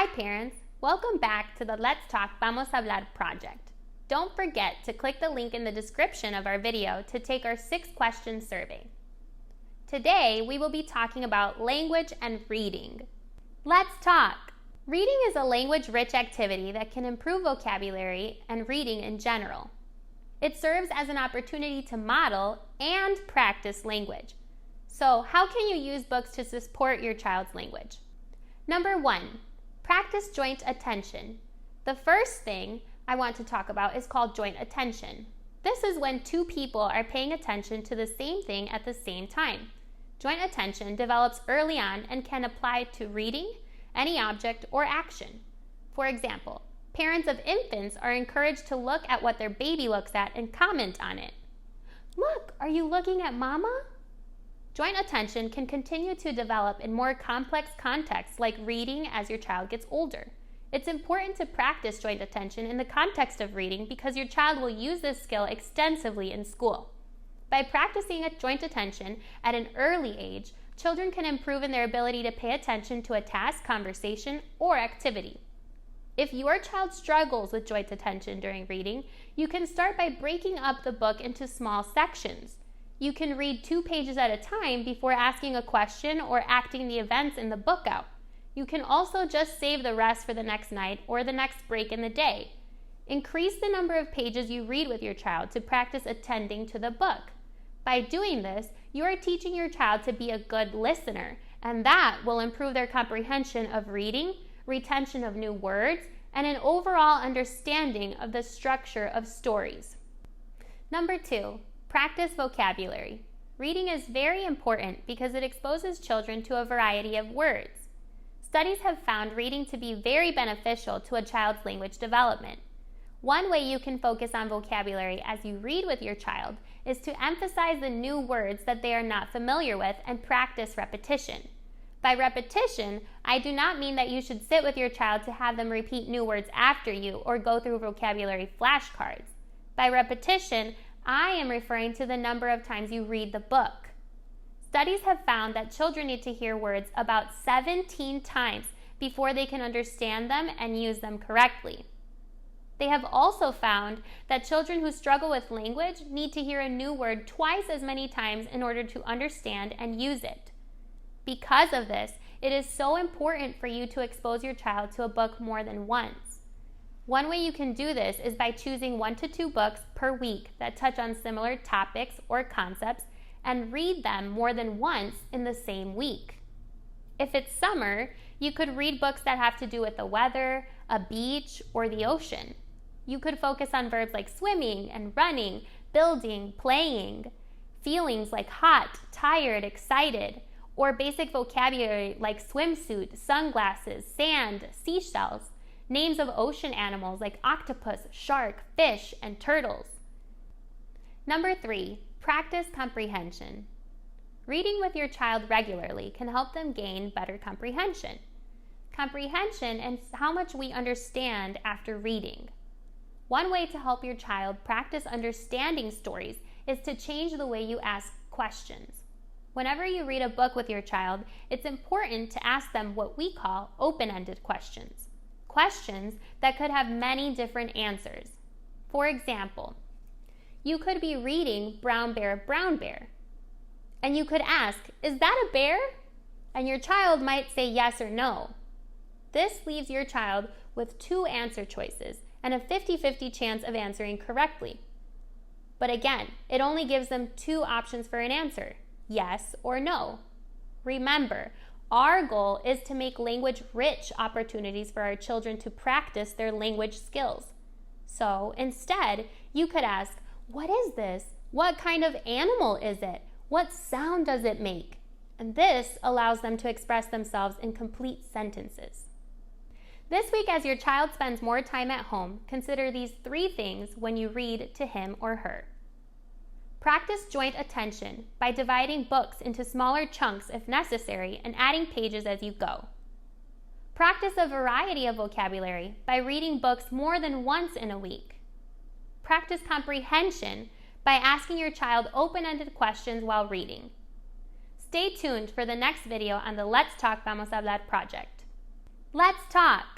Hi parents, welcome back to the Let's Talk Vamos a Hablar project. Don't forget to click the link in the description of our video to take our 6-question survey. Today we will be talking about language and reading. Let's talk! Reading is a language-rich activity that can improve vocabulary and reading in general. It serves as an opportunity to model and practice language. So how can you use books to support your child's language? Number 1, practice joint attention. The first thing I want to talk about is called joint attention. This is when two people are paying attention to the same thing at the same time. Joint attention develops early on and can apply to reading, any object, or action. For example, parents of infants are encouraged to look at what their baby looks at and comment on it. Look, are you looking at mama? Joint attention can continue to develop in more complex contexts like reading as your child gets older. It's important to practice joint attention in the context of reading because your child will use this skill extensively in school. By practicing joint attention at an early age, children can improve in their ability to pay attention to a task, conversation, or activity. If your child struggles with joint attention during reading, you can start by breaking up the book into small sections. You can read 2 pages at a time before asking a question or acting the events in the book out. You can also just save the rest for the next night or the next break in the day. Increase the number of pages you read with your child to practice attending to the book. By doing this, you are teaching your child to be a good listener, and that will improve their comprehension of reading, retention of new words, and an overall understanding of the structure of stories. Number 2, practice vocabulary. Reading is very important because it exposes children to a variety of words. Studies have found reading to be very beneficial to a child's language development. One way you can focus on vocabulary as you read with your child is to emphasize the new words that they are not familiar with and practice repetition. By repetition, I do not mean that you should sit with your child to have them repeat new words after you or go through vocabulary flashcards. By repetition, I am referring to the number of times you read the book. Studies have found that children need to hear words about 17 times before they can understand them and use them correctly. They have also found that children who struggle with language need to hear a new word twice as many times in order to understand and use it. Because of this, it is so important for you to expose your child to a book more than once. One way you can do this is by choosing 1 to 2 books per week that touch on similar topics or concepts and read them more than once in the same week. If it's summer, you could read books that have to do with the weather, a beach, or the ocean. You could focus on verbs like swimming and running, building, playing, feelings like hot, tired, excited, or basic vocabulary like swimsuit, sunglasses, sand, seashells, names of ocean animals like octopus, shark, fish, and turtles. Number 3, practice comprehension. Reading with your child regularly can help them gain better comprehension. Comprehension is how much we understand after reading. One way to help your child practice understanding stories is to change the way you ask questions. Whenever you read a book with your child, it's important to ask them what we call open-ended questions. Questions that could have many different answers. For example, you could be reading Brown Bear, and you could ask, is that a bear? And your child might say yes or no. This leaves your child with 2 answer choices and a 50-50 chance of answering correctly. But again, it only gives them 2 options for an answer, yes or no. Remember, our goal is to make language-rich opportunities for our children to practice their language skills. So instead, you could ask, what is this? What kind of animal is it? What sound does it make? And this allows them to express themselves in complete sentences. This week, as your child spends more time at home, consider these 3 things when you read to him or her. Practice joint attention by dividing books into smaller chunks if necessary and adding pages as you go. Practice a variety of vocabulary by reading books more than once in a week. Practice comprehension by asking your child open-ended questions while reading. Stay tuned for the next video on the Let's Talk Vamos a Hablar project. Let's talk!